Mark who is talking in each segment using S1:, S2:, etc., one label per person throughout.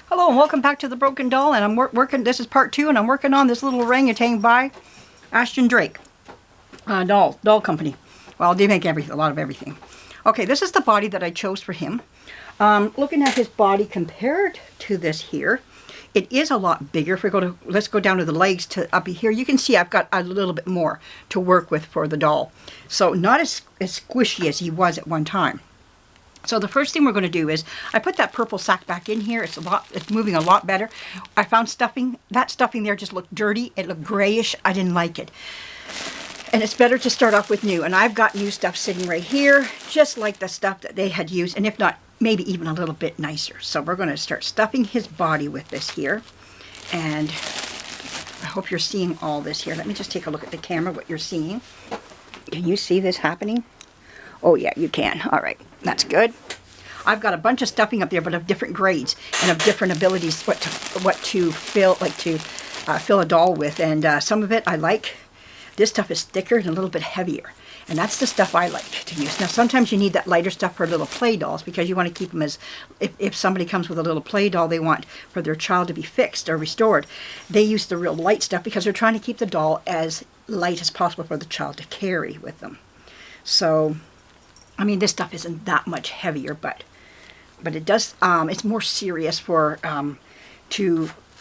S1: Hello and welcome back to The Broken Doll, and I'm working, this is part 2, and I'm working on this little orangutan by Ashton Drake doll company. Well, they make a lot of everything. Okay, this is the body that I chose for him. Looking at his body compared to this here, it is a lot bigger. If we go to, let's go down to the legs to up here, you can see I've got a little bit more to work with for the doll. So not as squishy as he was at one time. So the first thing we're going to do is, I put that purple sack back in here. It's moving a lot better. I found stuffing. That stuffing there just looked dirty. It looked grayish. I didn't like it. And it's better to start off with new. And I've got new stuff sitting right here, just like the stuff that they had used. And if not, maybe even a little bit nicer. So we're going to start stuffing his body with this here. And I hope you're seeing all this here. Let me just take a look at the camera, what you're seeing. Can you see this happening? Oh yeah, you can. All right, that's good. I've got a bunch of stuffing up there, but of different grades and of different abilities, what to fill, fill a doll with. And some of it I like. This stuff is thicker and a little bit heavier, and that's the stuff I like to use. Now, sometimes you need that lighter stuff for little play dolls because you want to keep them as, if somebody comes with a little play doll they want for their child to be fixed or restored, they use the real light stuff because they're trying to keep the doll as light as possible for the child to carry with them. So, I mean, this stuff isn't that much heavier, but it does. It's more serious for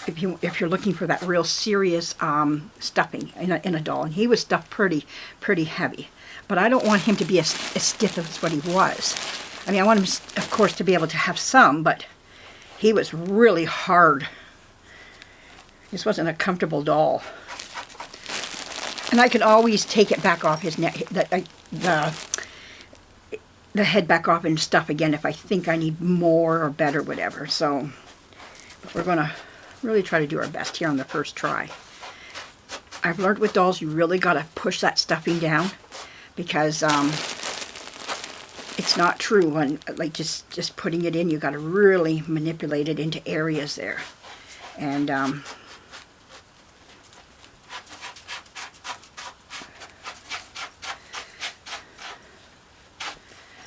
S1: if you're looking for that real serious stuffing in a doll. And he was stuffed pretty heavy, but I don't want him to be as stiff as what he was. I mean, I want him, of course, to be able to have some, but he was really hard. This wasn't a comfortable doll, and I can always take it back off his neck. The head back off and stuff again if I think I need more or better, whatever. So, but we're going to really try to do our best here on the first try. I've learned with dolls you really got to push that stuffing down because it's not true when, like, just putting it in. You got to really manipulate it into areas there. And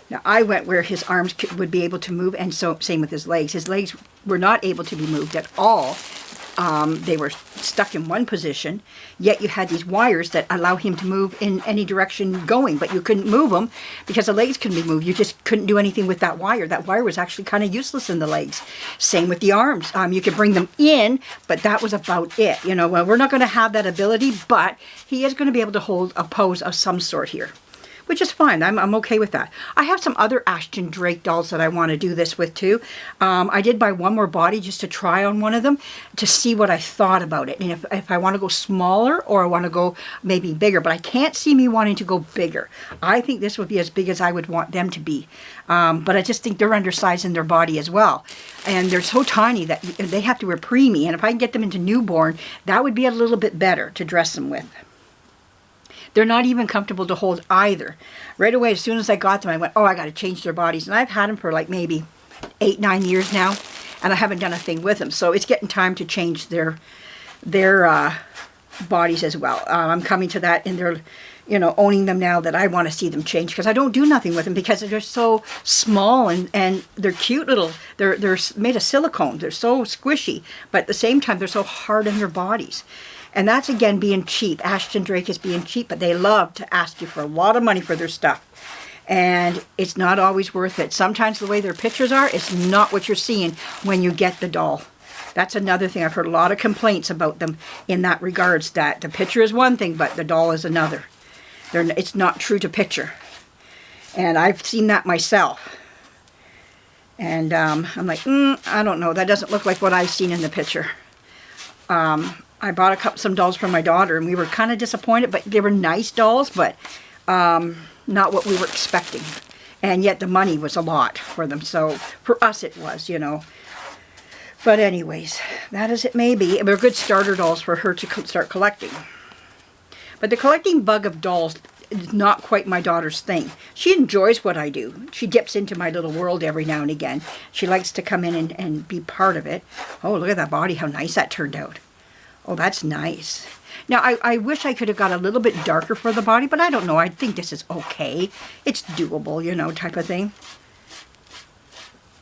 S1: now, I went where his arms would be able to move, and so same with his legs. His legs were not able to be moved at all. They were stuck in one position, yet you had these wires that allow him to move in any direction going, but you couldn't move them because the legs couldn't be moved. You just couldn't do anything with that wire. That wire was actually kind of useless in the legs. Same with the arms. You could bring them in, but that was about it. You know, well, we're not going to have that ability, but he is going to be able to hold a pose of some sort here, which is fine. I'm okay with that. I have some other Ashton Drake dolls that I want to do this with too. I did buy one more body just to try on one of them to see what I thought about it. And if I want to go smaller or I want to go maybe bigger, but I can't see me wanting to go bigger. I think this would be as big as I would want them to be. But I just think they're undersized in their body as well. And they're so tiny that they have to wear preemie. And if I can get them into newborn, that would be a little bit better to dress them with. They're not even comfortable to hold either. Right away, as soon as I got them, I went, oh, I got to change their bodies. And I've had them for like maybe 8-9 years now, and I haven't done a thing with them. So it's getting time to change their bodies as well. I'm coming to that, and they're, you know, owning them now that I want to see them change because I don't do nothing with them because they're so small and they're cute little. They're made of silicone. They're so squishy, but at the same time, they're so hard in their bodies. And that's, again, being cheap. Ashton Drake is being cheap, but they love to ask you for a lot of money for their stuff. And it's not always worth it. Sometimes the way their pictures are, it's not what you're seeing when you get the doll. That's another thing. I've heard a lot of complaints about them in that regards, that the picture is one thing, but the doll is another. It's not true to picture. And I've seen that myself. And I'm like, I don't know. That doesn't look like what I've seen in the picture. I bought some dolls for my daughter, and we were kind of disappointed, but they were nice dolls, but not what we were expecting. And yet the money was a lot for them, so for us it was, you know. But anyways, that as it may be, they're good starter dolls for her to start collecting. But the collecting bug of dolls is not quite my daughter's thing. She enjoys what I do. She dips into my little world every now and again. She likes to come in and be part of it. Oh, look at that body, how nice that turned out. Oh, that's nice. Now, I wish I could have got a little bit darker for the body, but I don't know. I think this is okay. It's doable, you know, type of thing.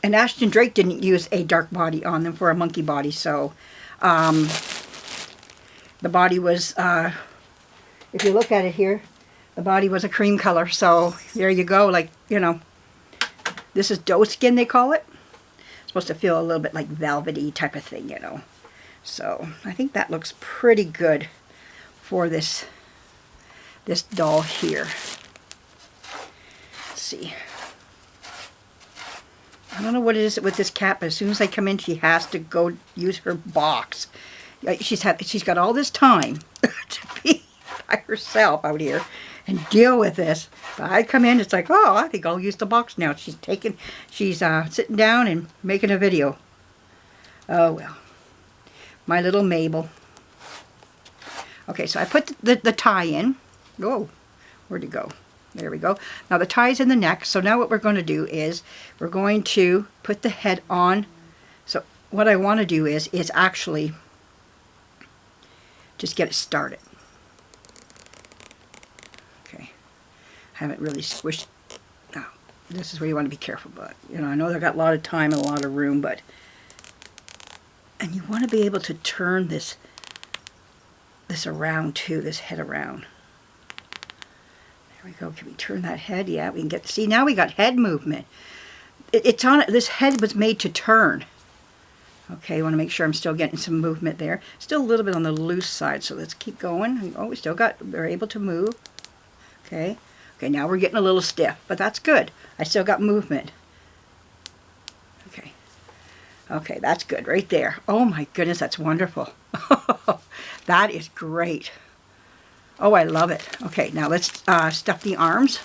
S1: And Ashton Drake didn't use a dark body on them for a monkey body, so the body was, if you look at it here, the body was a cream color. So there you go, like, you know, this is doe skin, they call it. It's supposed to feel a little bit like velvety type of thing, you know. So I think that looks pretty good for this doll here. Let's see. I don't know what it is with this cat, but as soon as I come in, she has to go use her box. She's got all this time to be by herself out here and deal with this. But I come in, it's like, oh, I think I'll use the box now. She's sitting down and making a video. Oh well, my little Mabel. Okay, so I put the tie in. Oh, where'd it go? There we go. Now the tie is in the neck, so now what we're going to do is we're going to put the head on. So what I want to do is actually just get it started. Okay. I haven't really squished. Now, this is where you want to be careful, but you know, I know they've got a lot of time and a lot of room, but and you want to be able to turn this around too, this head around. There we go. Can we turn that head? Yeah, we can get, see, now we got head movement. It's on, this head was made to turn. Okay, I want to make sure I'm still getting some movement there. Still a little bit on the loose side, so let's keep going. Oh, we're able to move. Okay. Okay, now we're getting a little stiff, but that's good. I still got movement. Okay. Okay, that's good right there. Oh my goodness, that's wonderful. That is great. Oh, I love it. Okay, now let's stuff the arms.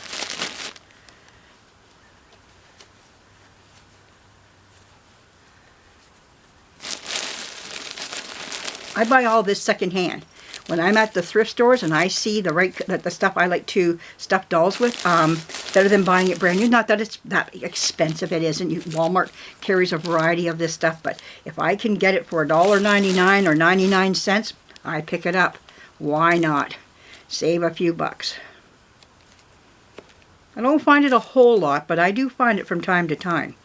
S1: I buy all this secondhand. When I'm at the thrift stores and I see the stuff I like to stuff dolls with, better than buying it brand new. Not that it's that expensive, it isn't. Walmart carries a variety of this stuff, but if I can get it for $1.99 or 99 cents, I pick it up. Why not? Save a few bucks. I don't find it a whole lot, but I do find it from time to time.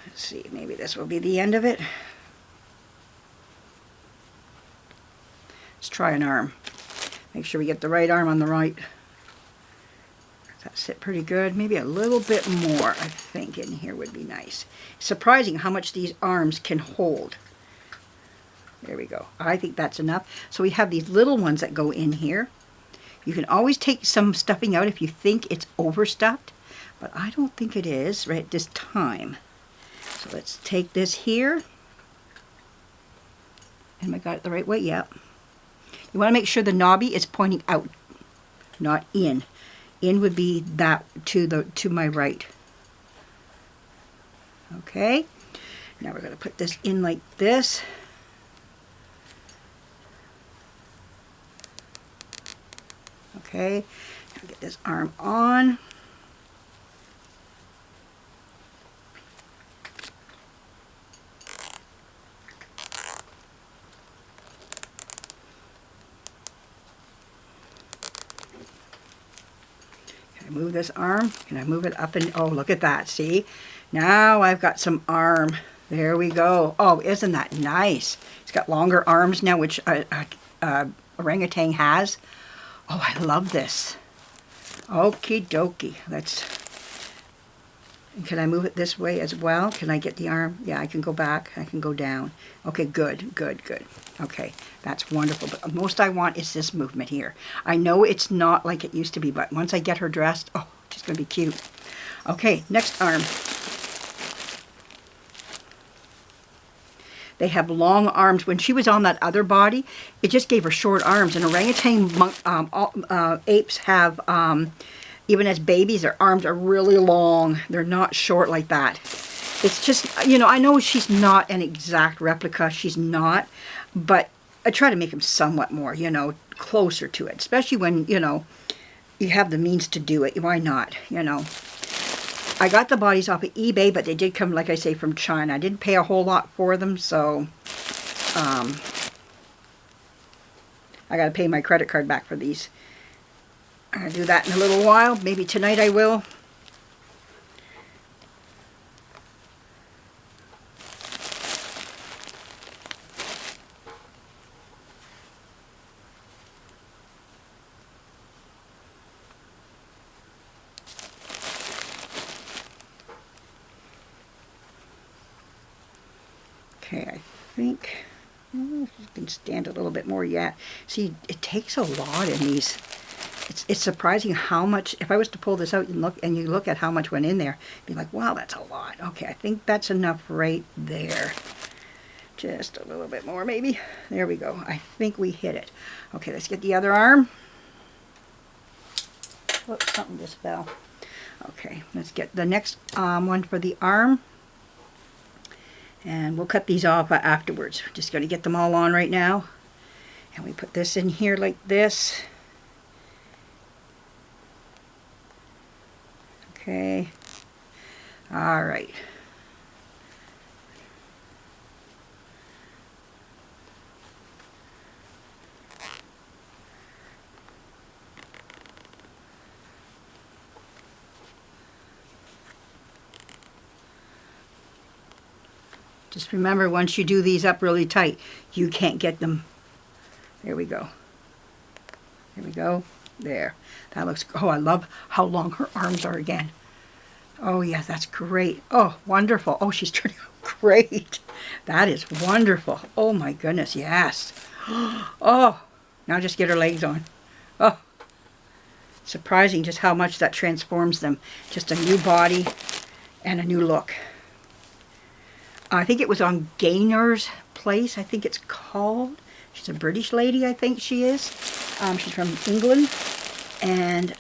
S1: Let's see, maybe this will be the end of it. Let's try an arm. Make sure we get the right arm on the right. That sit pretty good. Maybe a little bit more, I think, in here would be nice. Surprising how much these arms can hold. There we go. I think that's enough. So we have these little ones that go in here. You can always take some stuffing out if you think it's overstuffed, but I don't think it is right at this time. So let's take this here. Am I got it the right way? Yep. You want to make sure the knobby is pointing out, not in. In would be that to my right. Okay. Now we're going to put this in like this. Okay, now get this arm on. Can I move this arm? Can I move it up and, oh, look at that, see? Now I've got some arm. There we go. Oh, isn't that nice? It's got longer arms now, which orangutan has. Oh, I love this. Okie dokie. Can I move it this way as well? Can I get the arm? Yeah, I can go back. I can go down. Okay, good, good, good. Okay, that's wonderful. But most I want is this movement here. I know it's not like it used to be, but once I get her dressed, oh, she's going to be cute. Okay, next arm. They have long arms. When she was on that other body, it just gave her short arms. And orangutan apes have, even as babies, their arms are really long. They're not short like that. It's just, you know, I know she's not an exact replica. She's not. But I try to make them somewhat more, you know, closer to it. Especially when, you know, you have the means to do it. Why not, you know? I got the bodies off of eBay, but they did come, like I say, from China. I didn't pay a whole lot for them, so I got to pay my credit card back for these. I'm going to do that in a little while. Maybe tonight I will. Okay, I think you can stand a little bit more yet. See, it takes a lot in these. It's surprising how much, if I was to pull this out and you look at how much went in there, you'd be like, wow, that's a lot. Okay, I think that's enough right there. Just a little bit more maybe. There we go. I think we hit it. Okay, let's get the other arm. Whoops, something just fell. Okay, let's get the next one for the arm. And we'll cut these off afterwards. Just going to get them all on right now. And we put this in here like this. Okay. All right. Just remember, once you do these up really tight, you can't get them. There we go. There we go. There. That looks, oh, I love how long her arms are again. Oh, yeah, that's great. Oh, wonderful. Oh, she's turning out great. That is wonderful. Oh, my goodness, yes. Oh, now just get her legs on. Oh, surprising just how much that transforms them. Just a new body and a new look. I think it was on Gaynor's Place, I think it's called. She's a British lady, I think she is. She's from England, and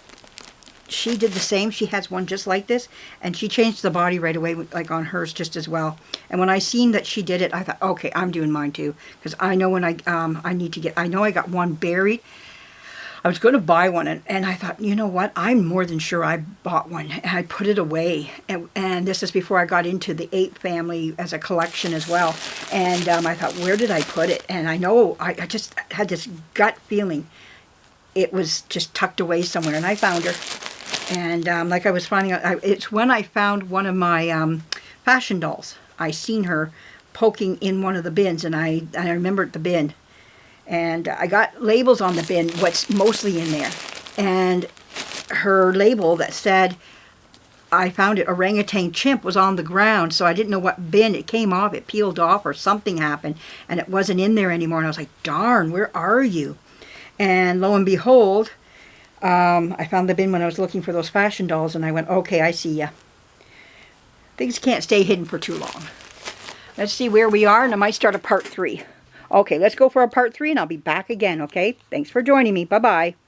S1: she did the same. She has one just like this, and she changed the body right away, like on hers just as well. And when I seen that she did it, I thought, okay, I'm doing mine too, because I know when I need to get, I know I got one buried. I was going to buy one, and I thought, you know what, I'm more than sure I bought one, and I put it away, and this is before I got into the ape family as a collection as well, and I thought, where did I put it? And I know, I just had this gut feeling it was just tucked away somewhere, and I found her, and like I was finding out, it's when I found one of my fashion dolls. I seen her poking in one of the bins, and I remembered the bin. And I got labels on the bin, what's mostly in there. And her label that said, I found it, orangutan chimp, was on the ground. So I didn't know what bin it came off. It peeled off or something happened. And it wasn't in there anymore. And I was like, darn, where are you? And lo and behold, I found the bin when I was looking for those fashion dolls. And I went, okay, I see ya. Things can't stay hidden for too long. Let's see where we are. And I might start a part 3. Okay, let's go for a part 3, and I'll be back again, okay? Thanks for joining me. Bye-bye.